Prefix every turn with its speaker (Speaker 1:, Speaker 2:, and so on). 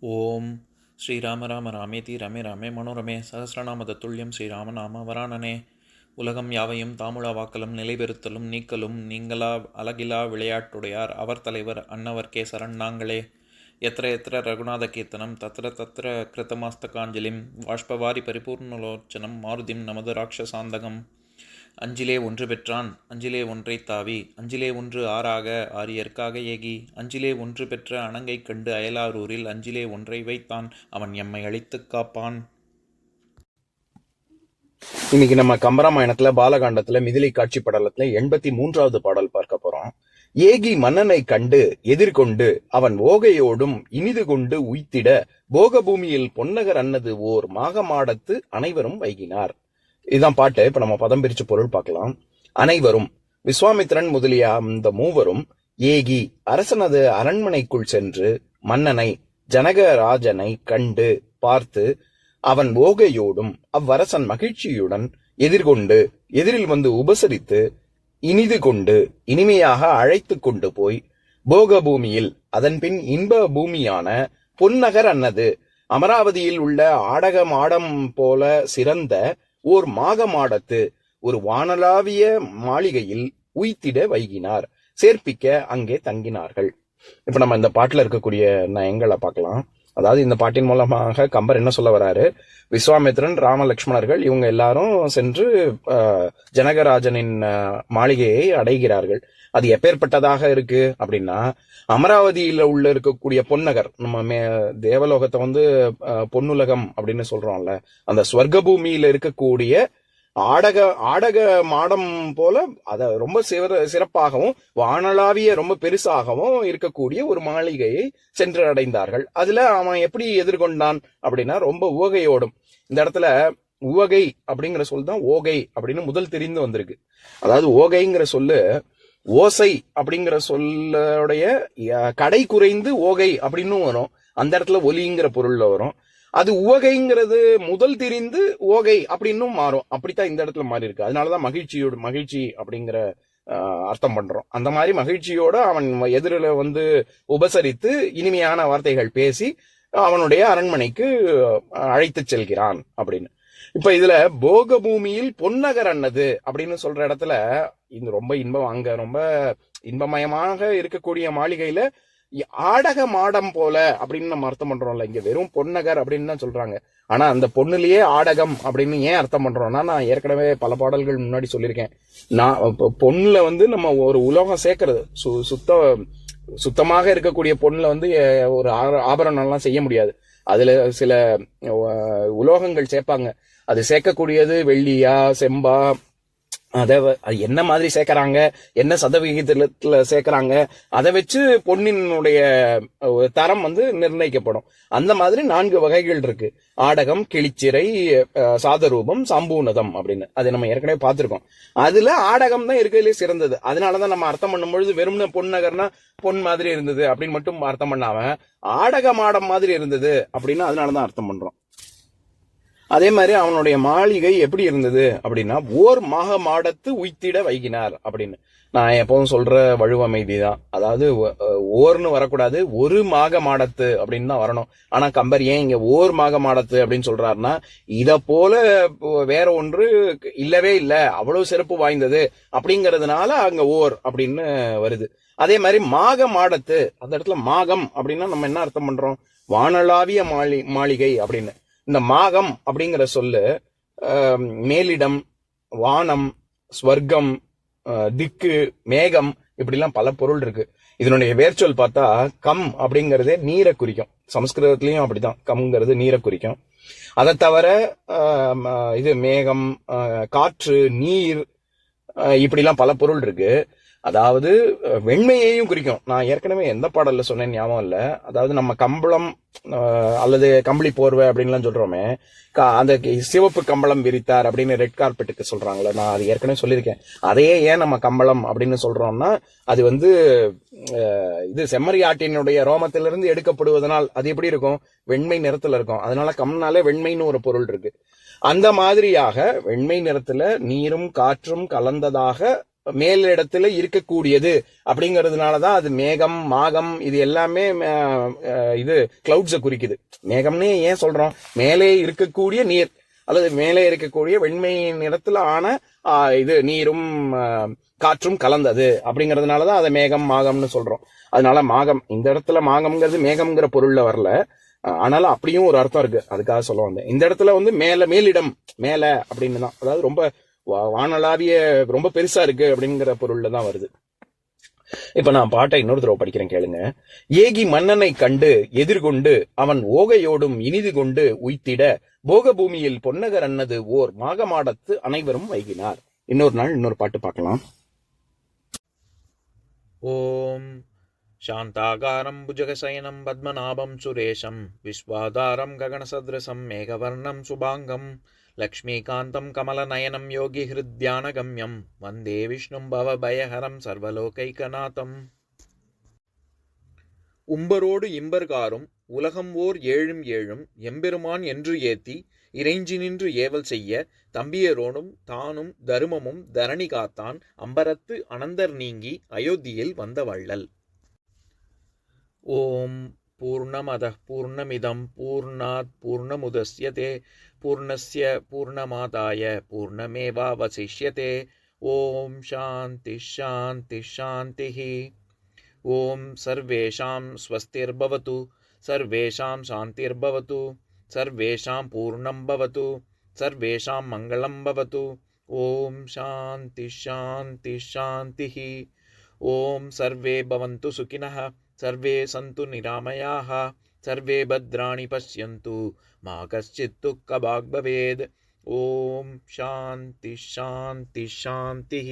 Speaker 1: ஓம் ஸ்ரீராம ராம ராமேதி ரமே ராமே மனோரமே சகசிரநாம தத்துல்யம் ஸ்ரீராம நாம வராணனே. உலகம் யாவையும் தாமுழா வாக்கலும் நிலைபெறுத்தலும் நீக்கலும் நீங்களா அழகிலா விளையாட்டுடையார் அவர் தலைவர் அன்னவர் சரண் நாங்களே. எத்திர எத்திர ரகுநாத கீர்த்தனம் தத்திர தத்திர கிருத்தமாஸ்தகாஞ்சலிம் வாஷ்பவாரி பரிபூர்ணலோச்சனம் மாருதிம் நமது ராட்சசாந்தகம். அஞ்சிலே ஒன்று பெற்றான் அஞ்சிலே ஒன்றை தாவி அஞ்சிலே ஒன்று ஆறாக ஆரியர்க்காக ஏகி அஞ்சிலே ஒன்று பெற்ற அணங்கை கண்டு அயலாரூரில் அஞ்சிலே ஒன்றை வைத்தான் அவன் எம்மை அழித்துக் காப்பான்.
Speaker 2: இன்னைக்கு நம்ம கம்பராமாயணத்துல பாலகாண்டத்துல மிதிலை காட்சி படலத்துல 83வது பாடல் பார்க்க போறோம். ஏகி மன்னனை கண்டு எதிர்கொண்டு அவன் ஓகையோடும் இனிது கொண்டு உய்த்திட போகபூமியில் பொன்னகர் அன்னது ஓர் மாகமாடத்து அனைவரும் வைகினார். இதுதான் பாட்டு. இப்ப நம்ம பதம் பிரிச்சு பொருள் பார்க்கலாம். அனைவரும் விஸ்வாமித்திரன் முதலிய அந்த மூவரும் ஏகி அரசனது அரண்மனைக்குள் சென்று மன்னனை ஜனகராஜனை கண்டு பார்த்து அவன் ஓகையோடும் அவ்வரசன் மகிழ்ச்சியுடன் எதிர்கொண்டு எதிரில் வந்து உபசரித்து இனிது கொண்டு இனிமையாக அழைத்து கொண்டு போய் போகபூமியில் அதன்பின் இன்ப பூமியான பொன்னகர் அன்னது அமராவதியில் உள்ள ஆடக மாடம் போல சிறந்த ஓர் மாகமாடத்து ஒரு வானளாவிய மாளிகையில் உய்த்திட வைகினார். சேர்ப்பிக்க அங்கே தங்கினார்கள். இப்ப நம்ம இந்த பாட்டுல இருக்கக்கூடிய நயங்களை பார்க்கலாம். அதாவது இந்த பாட்டின் மூலமாக கம்பர் என்ன சொல்ல வராரு, விஸ்வாமித்திரன் ராமலட்சுமணர்கள் இவங்க எல்லாரும் சென்று ஜனகராஜனின் மாளிகையை அடைகிறார்கள். அது எப்பேற்பட்டதாக இருக்கு அப்படின்னா, அமராவதியில உள்ள இருக்கக்கூடிய பொன்னகர், நம்ம தேவலோகத்தை வந்து பொன்னுலகம் அப்படின்னு சொல்றோம்ல, அந்த ஸ்வர்க்க பூமியில இருக்கக்கூடிய ஆடக மாடம் போல அத ரொம்ப சிறப்பாகவும் வானளாவிய ரொம்ப பெருசாகவும் இருக்கக்கூடிய ஒரு மாளிகையை சென்று அடைந்தார்கள். அதுல அவன் எப்படி எதிர்கொண்டான் அப்படின்னா, ரொம்ப உவகையோடும். இந்த இடத்துல உவகை அப்படிங்கிற சொல் தான் ஓகை அப்படின்னு முதல் தெரிந்து வந்திருக்கு. அதாவது ஓகைங்கிற சொல்லு ஓசை அப்படிங்கிற சொல்லுடைய கடை குறைந்து ஓகை அப்படின்னு வரும். அந்த இடத்துல ஒலிங்கிற பொருள்ல வரும். அது உவகைங்கிறது முதல் தெரிந்து ஓகை அப்படின்னும் மாறும். அப்படித்தான் இந்த இடத்துல மாறி இருக்கு. அதனாலதான் மகிழ்ச்சி அப்படிங்கிற அர்த்தம் பண்றோம். அந்த மாதிரி மகிழ்ச்சியோட அவன் எதிரில வந்து உபசரித்து இனிமையான வார்த்தைகள் பேசி அவனுடைய அரண்மனைக்கு அழைத்து செல்கிறான் அப்படின்னு. இப்ப இதுல போக பூமியில் பொன்னகர் அன்னது அப்படின்னு சொல்ற இடத்துல இது ரொம்ப ரொம்ப இன்பமயமாக இருக்கக்கூடிய மாளிகையில ஆடக மாடம் போல அப்படின்னு நம்ம அர்த்தம் பண்றோம்ல. இங்க வெறும் பொன்னகர் அப்படின்னு தான் சொல்றாங்க. ஆனா அந்த பொண்ணுலயே ஆடகம் அப்படின்னு ஏன் அர்த்தம் பண்றோம்னா, நான் ஏற்கனவே பல பாடல்கள் முன்னாடி சொல்லியிருக்கேன். நான் பொண்ணுல வந்து நம்ம ஒரு உலோகம் சேர்க்கறது சுத்தமாக இருக்கக்கூடிய பொண்ணுல வந்து ஒரு ஆபரணம் எல்லாம் செய்ய முடியாது. அதுல சில உலோகங்கள் சேர்ப்பாங்க. அது சேர்க்கக்கூடியது வெள்ளியா செம்பா, அத என்ன மாதிரி சேர்க்கறாங்க, என்ன சதவிகிதத்துல சேர்க்கறாங்க, அதை வச்சு பொன்னினுடைய தரம் வந்து நிர்ணயிக்கப்படும். அந்த மாதிரி 4 வகைகள் இருக்கு. ஆடகம், கிளிச்சிறை, சாதரூபம், சம்பூனதம் அப்படின்னு. அது நம்ம ஏற்கனவே பார்த்திருக்கோம். அதுல ஆடகம் தான் இருக்கிறதுலே சிறந்தது. அதனாலதான் நம்ம அர்த்தம் பண்ணும் பொழுது வெறும்ன பொன்னகர்னா பொன் மாதிரி இருந்தது அப்படின்னு மட்டும் அர்த்தம் பண்ணாம ஆடக மாடம் மாதிரி இருந்தது அப்படின்னு அதனாலதான் அர்த்தம் பண்றோம். அதே மாதிரி அவனுடைய மாளிகை எப்படி இருந்தது அப்படின்னா, ஓர் மாடத்து உய்த்திட வைகினார் அப்படின்னு. நான் எப்பவும் சொல்ற வலுவமைதி தான். அதாவது ஓர்னு வரக்கூடாது, ஒரு மாடத்து அப்படின்னு தான் வரணும். ஆனா கம்பர் ஏன் இங்க ஓர் மாடத்து அப்படின்னு சொல்றாருன்னா, இத போல வேற ஒன்று இல்லவே இல்ல, அவ்வளவு சிறப்பு வாய்ந்தது அப்படிங்கறதுனால அங்க ஓர் அப்படின்னு வருது. அதே மாதிரி மாடத்து, அந்த இடத்துல மாகம் அப்படின்னா நம்ம என்ன அர்த்தம் பண்றோம், வானளாவிய மாளிகை அப்படின்னு. இந்த மாகம் அப்படிங்கிற சொல்லு மேலிடம், வானம், ஸ்வர்க்கம், திக்கு, மேகம் இப்படிலாம் பல பொருள் இருக்கு. இதனுடைய வேர்ச்சொல் பார்த்தா கம் அப்படிங்கறதே நீரை குறிக்கும். சமஸ்கிருதத்திலயும் அப்படிதான், கம்ங்கிறது நீரை குறிக்கும். அதை தவிர இது மேகம், காற்று, நீர் இப்படிலாம் பல பொருள் இருக்கு. அதாவது வெண்மையையும் குறிக்கும். நான் ஏற்கனவே எந்த பாடல்ல சொன்னேன் ஞாபகம் இல்ல. அதாவது நம்ம கம்பளம் அல்லது கம்பளி போர்வை அப்படின்லாம் சொல்றோமே, அந்த சிவப்பு கம்பளம் விரித்தார் அப்படின்னு ரெட் கார்பெட்டுக்கு சொல்றாங்களே, நான் அது ஏற்கனவே சொல்லியிருக்கேன். அதையே ஏன் நம்ம கம்பளம் அப்படின்னு சொல்றோம்னா, அது வந்து இது செம்மறி ஆட்டினுடைய ரோமத்திலிருந்து எடுக்கப்படுவதனால் அது எப்படி இருக்கும், வெண்மை நிறத்துல இருக்கும். அதனால கம்னாலே வெண்மைன்னு ஒரு பொருள் இருக்கு. அந்த மாதிரியாக வெண்மை நிறத்துல நீரும் காற்றும் கலந்ததாக மேலிடத்துல இருக்கக்கூடியது அப்படிங்கிறதுனாலதான் அது மேகம் மாகம் இது எல்லாமே இது கிளவுட்ஸை குறிக்குது. மேகம்னே ஏன் சொல்றோம்? மேலே இருக்கக்கூடிய நீர் அல்லது மேலே இருக்கக்கூடிய வெண்மை நிறத்துல ஆன இது நீரும் காற்றும் கலந்தது அப்படிங்கறதுனாலதான் அதை மேகம் மாகம்னு சொல்றோம். அதனால மாகம் இந்த இடத்துல மாகம்ங்கிறது மேகம்ங்கிற பொருள்ல வரல, ஆனாலும் அப்படியும் ஒரு அர்த்தம் இருக்கு, அதுக்காக சொல்ல வந்தேன். இந்த இடத்துல வந்து மேலிடம் மேல அப்படின்னு தான், அதாவது ரொம்ப வானளாவிய ரொம்ப பெருசா இருக்கு அப்படிங்கிற பொருள்ல தான் வருது. இப்ப நான் பாட்டை இன்னொரு தடவை படிக்கிறேன் கேளுங்க. ஏகி மன்னனை கண்டு எதிர்கொண்டு அவன் ஓகையோடும் இனிது கொண்டு உய்த்திட போக பூமியில் பொன்னகர் அன்னது ஓர் மாகமாடத்து அனைவரும் வைகினார். இன்னொரு நாள் இன்னொரு பாட்டு பார்க்கலாம்.
Speaker 1: ஓம் சாந்தாகாரம் புஜகசயனம் பத்மநாபம் சுரேஷம் விஸ்வாதாரம் ககனசத்ரசம் மேகவர்ணம் சுபாங்கம் லக்ஷ்மீகாந்தம் கமலநயனம் யோகி ஹிருத்யானகம்யம் வந்தே விஷ்ணும் பவபயஹரம் சர்வலோகைகநாதம். உம்பரோடு இம்பர்காரும் உலகம் ஓர் ஏழும் ஏழும் எம்பெருமான் என்று ஏத்தி இறைஞ்சி நின்று ஏவல் செய்ய தம்பியரோடும் தானும் தருமமும் தரணி காத்தான் அம்பரத்து அனந்தர் நீங்கி அயோத்தியில் வந்த வள்ளல். ஓம் பூர்ணமதః பூர்ணமிதம் பூர்ணாத் பூர்ணமுதஸ்யதே பூர்ணஸ்ய பூர்ணமாதாய பூர்ணமேவாவசிஷ்யதே. ஓம் சாந்தி சாந்தி சாந்திः. ஓம் சர்வேஷாம் ஸ்வஸ்திர்பவது சர்வேஷாம் சாந்திர்பவது சர்வேஷாம் பூர்ணம் பவது சர்வேஷாம் மங்களம் பவது. ஓம் சாந்தி சாந்தி சாந்திः. ஓம் சர்வே பவந்து சுகினः சர்வே சந்து நிராமயாः சர்வே பத்ராணி பஷ்யந்து மா கஷ்சித் துக்கபாக் பவேத். ஓம் சாந்தி சாந்தி சாந்திः.